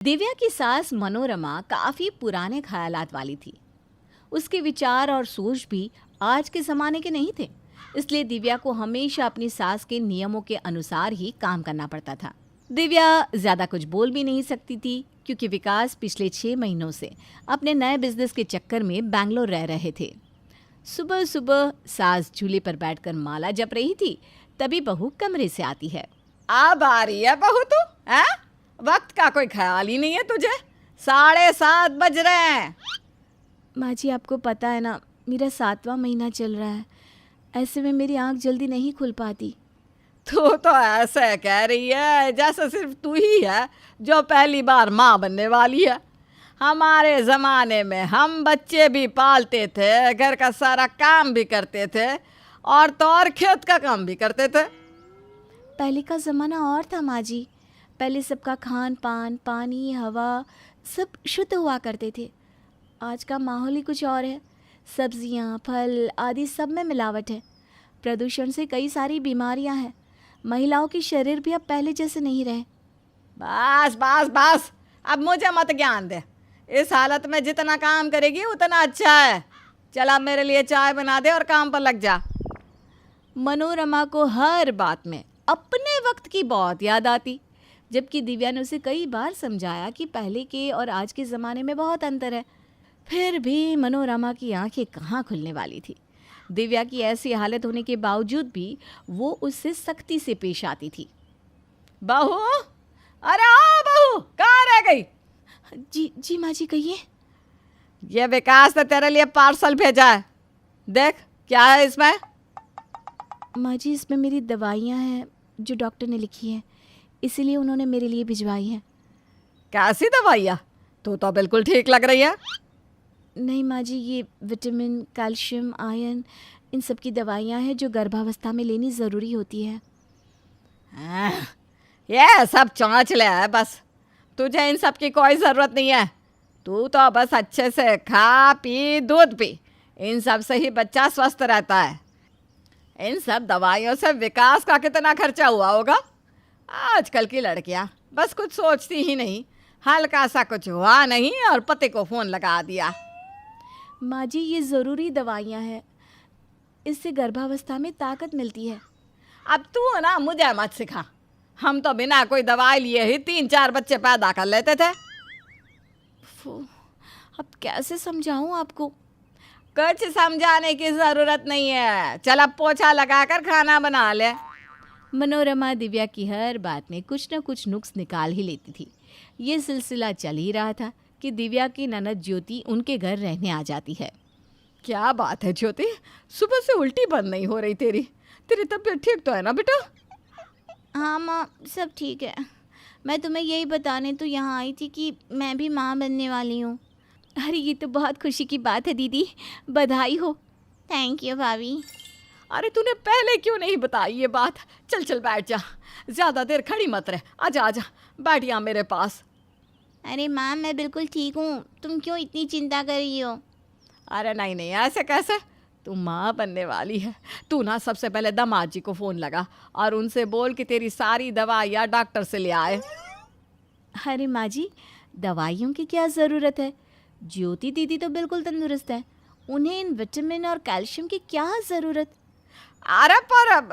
दिव्या की सास मनोरमा काफी पुराने ख्यालात वाली थी। उसके विचार और सोच भी आज के जमाने के नहीं थे। इसलिए दिव्या को हमेशा अपनी सास के नियमों के अनुसार ही काम करना पड़ता था। दिव्या ज्यादा कुछ बोल भी नहीं सकती थी क्योंकि विकास पिछले 6 महीनों से अपने नए बिजनेस के चक्कर में बैंगलोर रह रहे थे। सुबह सुबह सास झूले पर बैठकर माला जप रही थी, तभी बहू कमरे से आती है। अब आ रही है बहू तू? हैं? वक्त का कोई ख्याल ही नहीं है तुझे। 7:30 बज रहे हैं। माँ जी, आपको पता है ना, मेरा 7वां महीना चल रहा है। ऐसे में मेरी आंख जल्दी नहीं खुल पाती। तू तो ऐसे कह रही है जैसे सिर्फ तू ही है जो पहली बार माँ बनने वाली है। हमारे ज़माने में हम बच्चे भी पालते थे, घर का सारा काम भी करते थे और तो और खेत का काम भी करते थे। पहले का ज़माना और था माँ जी। पहले सबका खान पान, पानी, हवा सब शुद्ध हुआ करते थे। आज का माहौल ही कुछ और है। सब्जियाँ, फल आदि सब में मिलावट है। प्रदूषण से कई सारी बीमारियाँ हैं। महिलाओं के शरीर भी अब पहले जैसे नहीं रहे। बस बस बस, अब मुझे मत ज्ञान दे। इस हालत में जितना काम करेगी उतना अच्छा है। चल अब मेरे लिए चाय बना दे और काम पर लग जा। मनोरमा को हर बात में अपने वक्त की बहुत याद आती, जबकि दिव्या ने उसे कई बार समझाया कि पहले के और आज के ज़माने में बहुत अंतर है। फिर भी मनोरमा की आंखें कहाँ खुलने वाली थी। दिव्या की ऐसी हालत होने के बावजूद भी वो उससे सख्ती से पेश आती थी। बहू, अरे आओ बहू, कहाँ रह गई? जी जी माँ जी, कहिए। ये विकास ने तेरे लिए पार्सल भेजा है, देख क्या है इसमें। माँ जी, इसमें मेरी दवाइयाँ हैं जो डॉक्टर ने लिखी हैं, इसीलिए उन्होंने मेरे लिए भिजवाई हैं। कैसी दवाइयाँ? तू तो बिल्कुल ठीक लग रही है। नहीं माँ जी, ये विटामिन, कैल्शियम, आयरन, इन सब की दवाइयाँ हैं जो गर्भावस्था में लेनी ज़रूरी होती है। ये सब चौंचले है बस। तुझे इन सब की कोई ज़रूरत नहीं है। तू तो बस अच्छे से खा पी, दूध पी। इन सब से ही बच्चा स्वस्थ रहता है। इन सब दवाइयों से विकास का कितना खर्चा हुआ होगा। आजकल की लड़कियां बस कुछ सोचती ही नहीं। हल्का सा कुछ हुआ नहीं और पति को फ़ोन लगा दिया। माँ जी, ये ज़रूरी दवाइयाँ हैं, इससे गर्भावस्था में ताकत मिलती है। अब तू ना मुझे मत सिखा। हम तो बिना कोई दवाई लिए ही 3-4 बच्चे पैदा कर लेते थे। अब कैसे समझाऊँ आपको? कुछ समझाने की ज़रूरत नहीं है। चल अब पोछा लगाकर खाना बना ले। मनोरमा दिव्या की हर बात में कुछ न कुछ नुक्स निकाल ही लेती थी। ये सिलसिला चल ही रहा था कि दिव्या की ननद ज्योति उनके घर रहने आ जाती है। क्या बात है ज्योति, सुबह से उल्टी बंद नहीं हो रही तेरी। तेरी तबीयत ठीक तो है ना बेटा? हाँ माँ, सब ठीक है। मैं तुम्हें यही बताने तो यहाँ आई थी कि मैं भी माँ बनने वाली हूँ। अरे ये तो बहुत खुशी की बात है दीदी, बधाई हो। थैंक यू भाभी। अरे तूने पहले क्यों नहीं बताई ये बात? चल चल बैठ जा, ज़्यादा देर खड़ी मत रह। आजा आजा, बैठ यहाँ मेरे पास। अरे माँ, मैं बिल्कुल ठीक हूँ, तुम क्यों इतनी चिंता कर रही हो? अरे नहीं नहीं, ऐसे कैसे? तू माँ बनने वाली है। तू ना सबसे पहले दामाद जी को फ़ोन लगा और उनसे बोल कि तेरी सारी दवाइयाँ डॉक्टर से ले आए। अरे माँ जी, दवाइयों की क्या ज़रूरत है? ज्योति दीदी तो बिल्कुल तंदुरुस्त है, उन्हें इन विटामिन और कैल्शियम की क्या ज़रूरत? अरे पर अब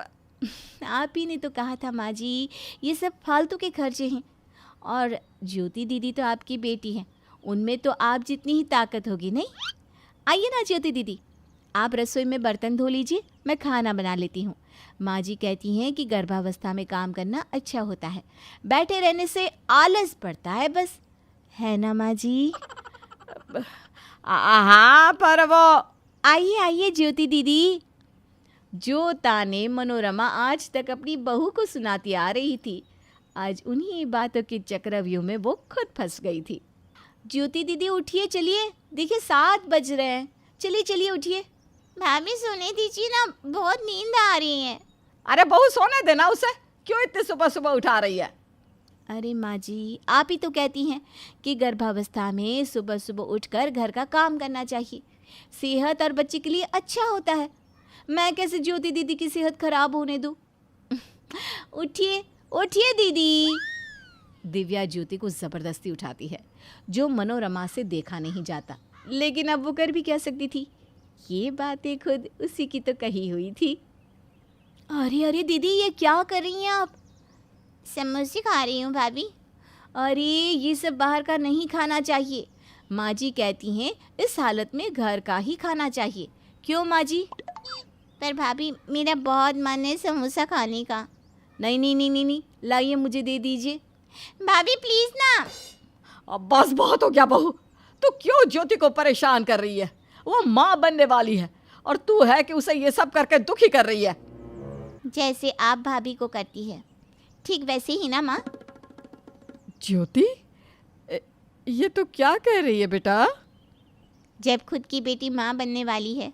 आप ही ने तो कहा था माँ जी, ये सब फालतू के खर्चे हैं। और ज्योति दीदी तो आपकी बेटी हैं, उनमें तो आप जितनी ही ताकत होगी। नहीं, आइए ना ज्योति दीदी, आप रसोई में बर्तन धो लीजिए, मैं खाना बना लेती हूँ। माँ जी कहती हैं कि गर्भावस्था में काम करना अच्छा होता है, बैठे रहने से आलस पड़ता है बस, है ना माँ जी? हाँ पर वो। आइए आइए ज्योति दीदी। जो ताने मनोरमा आज तक अपनी बहू को सुनाती आ रही थी, आज उन्हीं बातों के चक्रव्यूह में वो खुद फंस गई थी। ज्योति दीदी उठिए, चलिए, देखिए 7 बज रहे हैं। चलिए चलिए उठिए। भाभी सोने दीजिए ना, बहुत नींद आ रही है। अरे बहू सोने देना उसे, क्यों इतनी सुबह सुबह उठा रही है? अरे माँ जी, आप ही तो कहती हैं कि गर्भावस्था में सुबह सुबह उठकर घर का काम करना चाहिए, सेहत और बच्चे के लिए अच्छा होता है। मैं कैसे ज्योति दीदी की सेहत खराब होने दूँ? उठिए उठिए दीदी। दिव्या ज्योति को ज़बरदस्ती उठाती है, जो मनोरमा से देखा नहीं जाता। लेकिन अब वो कर भी क्या सकती थी, ये बातें खुद उसी की तो कही हुई थी। अरे अरे दीदी, ये क्या कर रही हैं आप? समोसे खा रही हूँ भाभी। अरे ये सब बाहर का नहीं खाना चाहिए, माँ जी कहती हैं इस हालत में घर का ही खाना चाहिए। क्यों माँ जी? पर भाभी मेरा बहुत मन है समोसा खाने का। नहीं नहीं नहीं नहीं नहीं, लाइए मुझे दे दीजिए। भाभी प्लीज़ ना। अब बस बहुत हो गया बहू, तू क्यों ज्योति को परेशान कर रही है? वो माँ बनने वाली है और तू है कि उसे ये सब करके दुखी कर रही है। जैसे आप भाभी को करती है ठीक वैसे ही ना माँ। ज्योति, ये तो क्या कह रही है बेटा? जब खुद की बेटी माँ बनने वाली है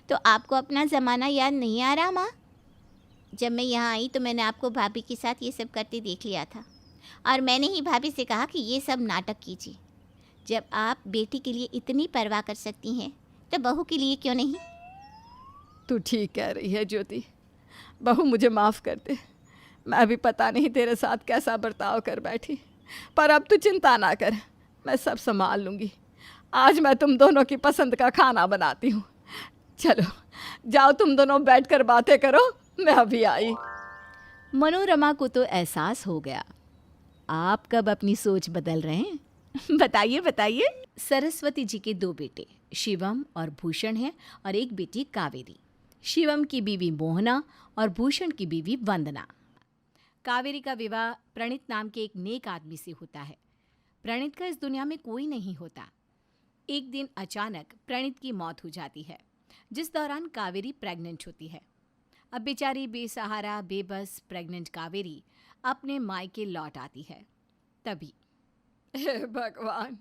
तो आपको अपना ज़माना याद नहीं आ रहा माँ? जब मैं यहाँ आई तो मैंने आपको भाभी के साथ ये सब करते देख लिया था और मैंने ही भाभी से कहा कि ये सब नाटक कीजिए। जब आप बेटी के लिए इतनी परवाह कर सकती हैं तो बहू के लिए क्यों नहीं? तू ठीक कह रही है ज्योति, बहू मुझे माफ़ कर दे। मैं भी पता नहीं तेरे साथ कैसा बर्ताव कर बैठी, पर अब तू चिंता ना कर, मैं सब संभाल लूँगी। आज मैं तुम दोनों की पसंद का खाना बनाती हूँ। चलो जाओ, तुम दोनों बैठकर बातें करो, मैं अभी आई। मनोरमा को तो एहसास हो गया। आप कब अपनी सोच बदल रहे हैं? बताइए बताइए। सरस्वती जी के 2 बेटे शिवम और भूषण हैं और एक बेटी कावेरी। शिवम की बीवी मोहना और भूषण की बीवी वंदना। कावेरी का विवाह प्रणीत नाम के एक नेक आदमी से होता है। प्रणीत का इस दुनिया में कोई नहीं होता। एक दिन अचानक प्रणीत की मौत हो जाती है, जिस दौरान कावेरी प्रेग्नेंट होती है। अब बेचारी बेसहारा बेबस प्रेग्नेंट कावेरी अपने मायके लौट आती है। तभी हे भगवान,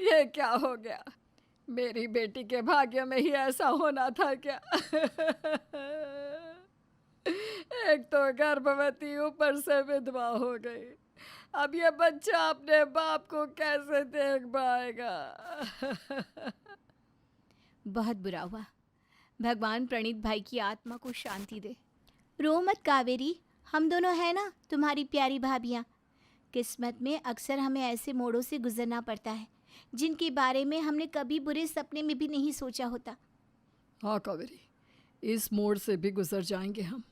ये क्या हो गया? मेरी बेटी के भाग्य में ही ऐसा होना था क्या? एक तो गर्भवती, ऊपर से विधवा हो गई। अब ये बच्चा अपने बाप को कैसे देख पाएगा? बहुत बुरा हुआ। भगवान प्रणीत भाई की आत्मा को शांति दे। रो मत कावेरी, हम दोनों हैं ना तुम्हारी प्यारी भाभियाँ। किस्मत में अक्सर हमें ऐसे मोड़ों से गुजरना पड़ता है जिनके बारे में हमने कभी बुरे सपने में भी नहीं सोचा होता। हाँ कावेरी, इस मोड़ से भी गुजर जाएंगे हम।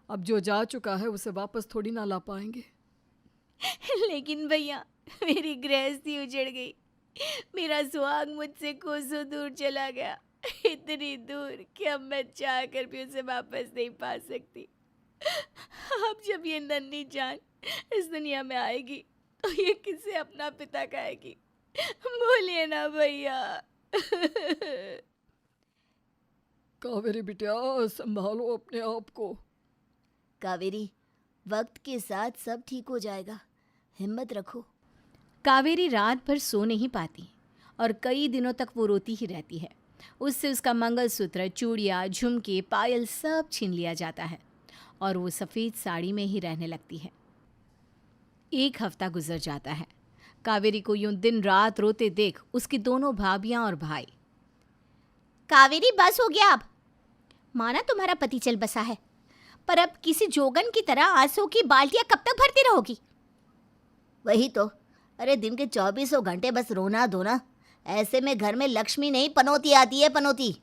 अब जो जा चुका है उसे वापस थोड़ी ना ला पाएंगे। लेकिन भैया, मेरी गृहस्थी उजड़ गई, मेरा सुहाग मुझसे कोसों दूर चला गया, इतनी दूर कि अब मैं चाह कर भी उसे वापस नहीं पा सकती। अब जब ये नन्ही जान इस दुनिया में आएगी तो ये किसे अपना पिता कहेगी? बोलिए ना भैया। कावेरी बिटिया, संभालो अपने आप को। कावेरी, वक्त के साथ सब ठीक हो जाएगा, हिम्मत रखो। कावेरी रात भर सो नहीं पाती और कई दिनों तक वो रोती ही रहती है। उससे उसका मंगलसूत्र, चूड़ियाँ, झुमके, पायल सब छीन लिया जाता है और वो सफ़ेद साड़ी में ही रहने लगती है। 1 हफ्ता गुजर जाता है। कावेरी को यूं दिन रात रोते देख उसकी दोनों भाभियाँ और भाई। कावेरी, बस हो गया अब। माना तुम्हारा पति चल बसा है, पर अब किसी जोगन की तरह आंसू की बाल्टियां कब तक भरती रहोगी? वही तो, अरे दिन के 24 घंटे बस रोना धोना, ऐसे में घर में लक्ष्मी नहीं पनौती आती है, पनौती।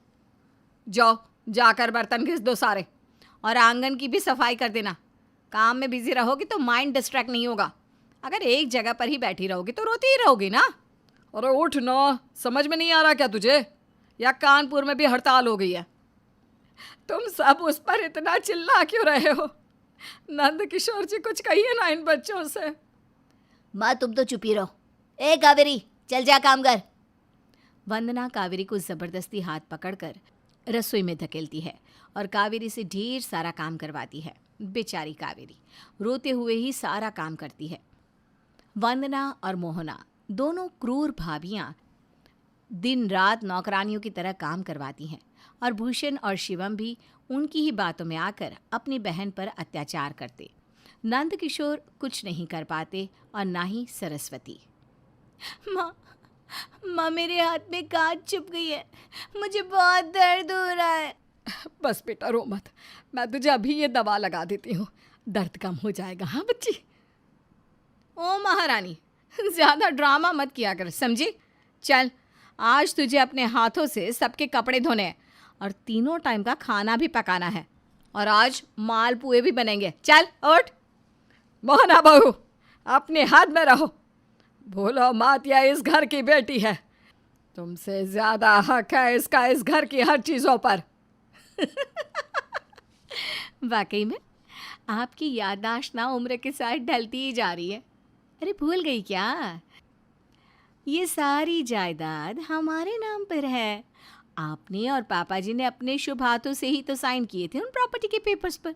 जाओ, जाकर बर्तन घिस दो सारे और आंगन की भी सफाई कर देना। काम में बिजी रहोगी तो माइंड डिस्ट्रैक्ट नहीं होगा। अगर एक जगह पर ही बैठी रहोगी तो रोती ही रहोगी ना। अरे उठ ना, समझ में नहीं आ रहा क्या तुझे? या कानपुर में भी हड़ताल हो गई है? तुम सब उस पर इतना चिल्ला क्यों रहे हो? नंद किशोर जी, कुछ कहिए ना इन बच्चों से। माँ तुम तो चुप ही रहो। ए कावेरी, चल जा काम कर। वंदना कावेरी को जबरदस्ती हाथ पकड़कर रसोई में धकेलती है और कावेरी से ढेर सारा काम करवाती है। बेचारी कावेरी रोते हुए ही सारा काम करती है। वंदना और मोहना, दोनों क्रूर भाभियाँ, दिन रात नौकरानियों की तरह काम करवाती हैं और भूषण और शिवम भी उनकी ही बातों में आकर अपनी बहन पर अत्याचार करते। नंद किशोर कुछ नहीं कर पाते और ना ही सरस्वती। माँ मेरे हाथ में कांच चुभ गई है, मुझे बहुत दर्द हो रहा है। बस बेटा रो मत, मैं तुझे अभी ये दवा लगा देती हूँ, दर्द कम हो जाएगा। हाँ बच्ची। ओ महारानी, ज़्यादा ड्रामा मत किया कर, समझी? चल, आज तुझे अपने हाथों से सबके कपड़े धोने हैं और तीनों टाइम का खाना भी पकाना है। और आज मालपुए भी बनेंगे। चल उठ। मोहना बहू, अपने हाथ में रहो। भूलो मत, यह इस घर की बेटी है। तुमसे ज़्यादा हक है इसका इस घर की हर चीज़ों पर। वाकई में आपकी याददाश्त ना उम्र के साथ ढलती ही जा रही है। अरे भूल गई क्या? ये सारी जायदाद हमारे नाम पर है। आपने और पापा जी ने अपने शुभ हाथों से ही तो साइन किए थे उन प्रॉपर्टी के पेपर्स पर।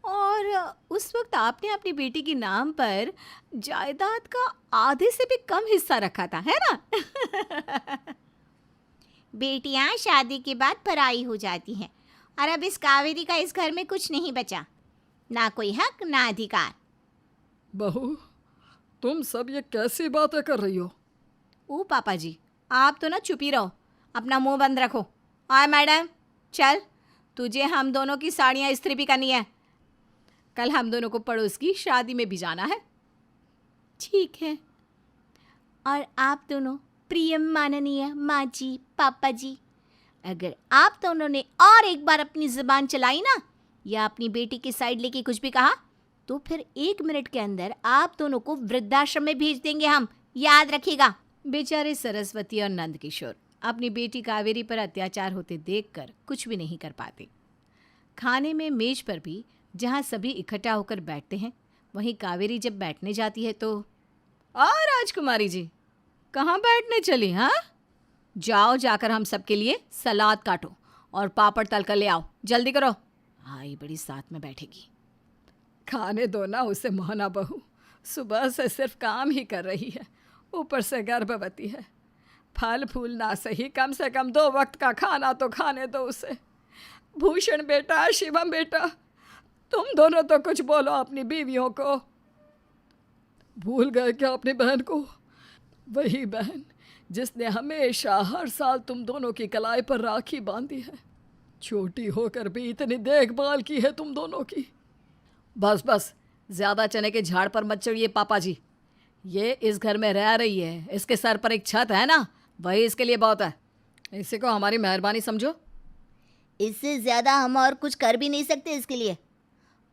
और उस वक्त आपने अपनी बेटी के नाम पर जायदाद का आधे से भी कम हिस्सा रखा था, है ना? बेटियां शादी के बाद पराई हो जाती हैं और अब इस कावेरी का इस घर में कुछ नहीं बचा, ना कोई हक ना अधिकार। बहू, तुम सब ये कैसी बातें कर रही हो? ओ पापा जी, आप तो ना चुप ही रहो, अपना मुंह बंद रखो। आए मैडम, चल, तुझे हम दोनों की साड़ियाँ इस्त्री भी करनी है। कल हम दोनों को पड़ोस की शादी में भी जाना है। ठीक है। और आप दोनों प्रिय माननीय माँ जी, पापा जी, अगर आप दोनों ने और एक बार अपनी ज़ुबान चलाई ना या अपनी बेटी की साइड लेके कुछ भी कहा तो फिर 1 मिनट के अंदर आप दोनों को वृद्धाश्रम में भेज देंगे हम, याद रखिएगा। बेचारे सरस्वती और नंदकिशोर अपनी बेटी कावेरी पर अत्याचार होते देखकर कुछ भी नहीं कर पाते। खाने में मेज पर भी जहाँ सभी इकट्ठा होकर बैठते हैं, वहीं कावेरी जब बैठने जाती है तो, आ राजकुमारी जी, कहाँ बैठने चली? हाँ, जाओ, जाकर हम सबके लिए सलाद काटो और पापड़ तल कर ले आओ, जल्दी करो। हाँ, ये बड़ी साथ में बैठेगी। खाने दो ना उसे मोहना बहू, सुबह से सिर्फ काम ही कर रही है, ऊपर से गर्भवती है। फल फूल ना सही, कम से कम 2 वक्त का खाना तो खाने दो उसे। भूषण बेटा, शिवम बेटा, तुम दोनों तो कुछ बोलो अपनी बीवियों को। भूल गए क्या अपनी बहन को? वही बहन जिसने हमेशा हर साल तुम दोनों की कलाई पर राखी बांधी है, छोटी होकर भी इतनी देखभाल की है तुम दोनों की। बस बस, ज़्यादा चने के झाड़ पर मत चढ़िए पापा जी। ये इस घर में रह रही है, इसके सर पर एक छत है ना, वही इसके लिए बहुत है। इसी को हमारी मेहरबानी समझो। इससे ज़्यादा हम और कुछ कर भी नहीं सकते इसके लिए।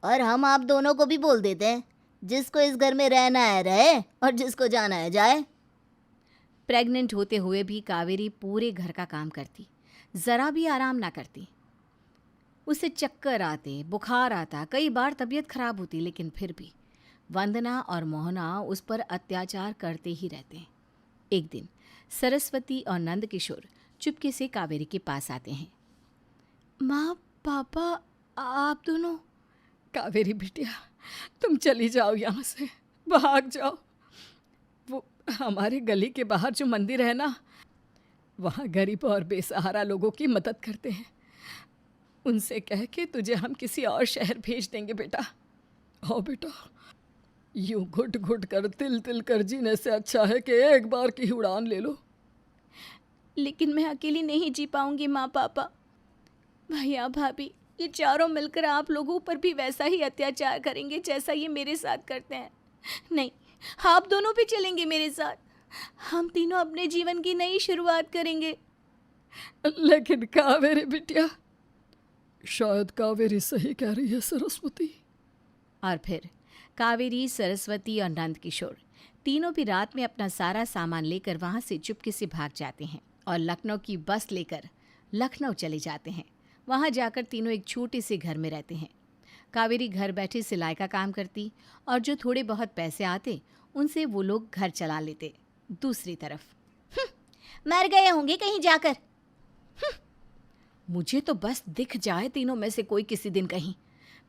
और हम आप दोनों को भी बोल देते हैं, जिसको इस घर में रहना है रहे और जिसको जाना है जाए। प्रेग्नेंट होते हुए भी कावेरी पूरे घर का काम करती, ज़रा भी आराम ना करती। उसे चक्कर आते, बुखार आता, कई बार तबीयत खराब होती, लेकिन फिर भी वंदना और मोहना उस पर अत्याचार करते ही रहते। एक दिन सरस्वती और नंदकिशोर चुपके से कावेरी के पास आते हैं। माँ, पापा, आप दोनों। कावेरी बिटिया, तुम चली जाओ यहाँ से, भाग जाओ। वो हमारे गली के बाहर जो मंदिर है ना, वहाँ गरीब और बेसहारा लोगों की मदद करते हैं। उनसे कह के तुझे हम किसी और शहर भेज देंगे बेटा। आओ बेटा, यूं घुट घुट कर तिल तिल कर जीने से अच्छा है कि एक बार की ही उड़ान ले लो। लेकिन मैं अकेली नहीं जी पाऊंगी माँ, पापा, भैया, भाभी, ये चारों मिलकर आप लोगों पर भी वैसा ही अत्याचार करेंगे जैसा ये मेरे साथ करते हैं। नहीं, आप दोनों भी चलेंगे मेरे साथ। हम तीनों अपने जीवन की नई शुरुआत करेंगे। लेकिन कावेरी बिटिया, शायद कावेरी सही कह रही है सरस्वती। और फिर कावेरी, सरस्वती और नंदकिशोर तीनों भी रात में अपना सारा सामान लेकर वहाँ से चुपके से भाग जाते हैं और लखनऊ की बस लेकर लखनऊ चले जाते हैं। वहाँ जाकर तीनों एक छोटे से घर में रहते हैं। कावेरी घर बैठे सिलाई का काम करती और जो थोड़े बहुत पैसे आते उनसे वो लोग घर चला लेते। दूसरी तरफ मर गए होंगे कहीं जाकर। मुझे तो बस दिख जाए तीनों में से कोई किसी दिन कहीं,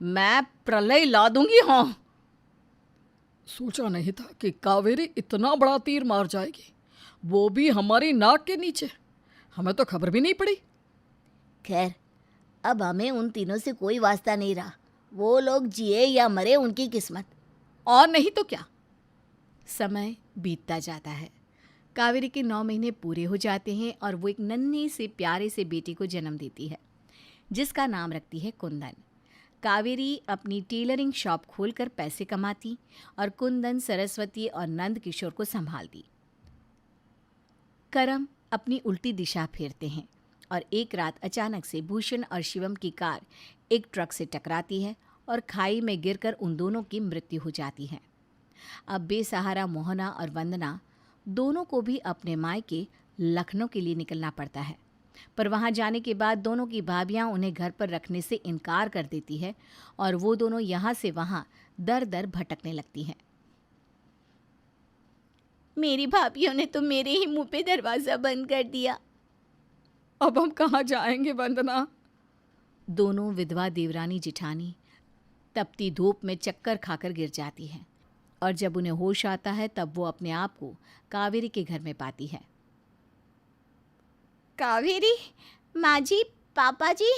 मैं प्रलय ला दूंगी। हाँ, सोचा नहीं था कि कावेरी इतना बड़ा तीर मार जाएगी, वो भी हमारी नाक के नीचे। हमें तो खबर भी नहीं पड़ी। खैर, अब हमें उन तीनों से कोई वास्ता नहीं रहा। वो लोग जिए या मरे, उनकी किस्मत। और नहीं तो क्या। समय बीतता जाता है। कावेरी के 9 महीने पूरे हो जाते हैं और वो एक नन्हे से प्यारे से बेटे को जन्म देती है, जिसका नाम रखती है कुंदन। कावेरी अपनी टेलरिंग शॉप खोलकर पैसे कमाती और कुंदन, सरस्वती और नंद किशोर को संभालती। करम अपनी उल्टी दिशा फेरते हैं और एक रात अचानक से भूषण और शिवम की कार एक ट्रक से टकराती है और खाई में गिरकर उन दोनों की मृत्यु हो जाती है। अब बेसहारा मोहना और वंदना दोनों को भी अपने मायके लखनऊ के लिए निकलना पड़ता है, पर वहां जाने के बाद दोनों की भाभियां उन्हें घर पर रखने से इनकार कर देती है और वो दोनों यहाँ से वहां दर दर भटकने लगती हैं। मेरी भाभीियों ने तो मेरे ही मुंह पे दरवाज़ा बंद कर दिया। अब हम कहाँ जाएंगे वंदना? दोनों विधवा देवरानी जिठानी तपती धूप में चक्कर खाकर गिर जाती है और जब उन्हें होश आता है तब वो अपने आप को कावेरी के घर में पाती है। कावेरी, माँ जी, पापा जी,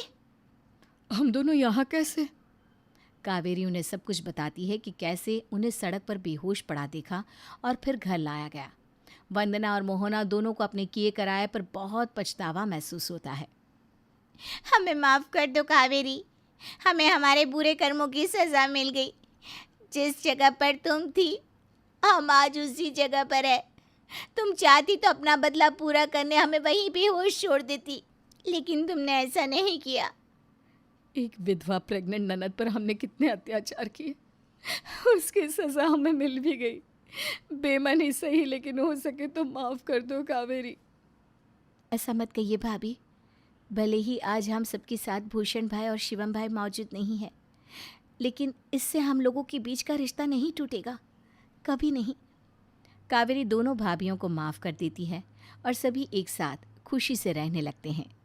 हम दोनों यहाँ कैसे? कावेरी उन्हें सब कुछ बताती है कि कैसे उन्हें सड़क पर बेहोश पड़ा देखा और फिर घर लाया गया। वंदना और मोहना दोनों को अपने किए कराए पर बहुत पछतावा महसूस होता है। हमें माफ़ कर दो कावेरी, हमें हमारे बुरे कर्मों की सज़ा मिल गई। जिस जगह पर तुम थी हम आज उसी जगह पर है। तुम चाहती तो अपना बदला पूरा करने हमें वहीं बेहोश छोड़ देती, लेकिन तुमने ऐसा नहीं किया। एक विधवा प्रेग्नेंट ननद पर हमने कितने अत्याचार किए, उसकी सज़ा हमें मिल भी गई। बेमन ही सही, लेकिन हो सके तो माफ़ कर दो कावेरी। ऐसा मत कहिए भाभी, भले ही आज हम सबके साथ भूषण भाई और शिवम भाई मौजूद नहीं है, लेकिन इससे हम लोगों के बीच का रिश्ता नहीं टूटेगा, कभी नहीं। कावेरी दोनों भाभियों को माफ़ कर देती है और सभी एक साथ खुशी से रहने लगते हैं।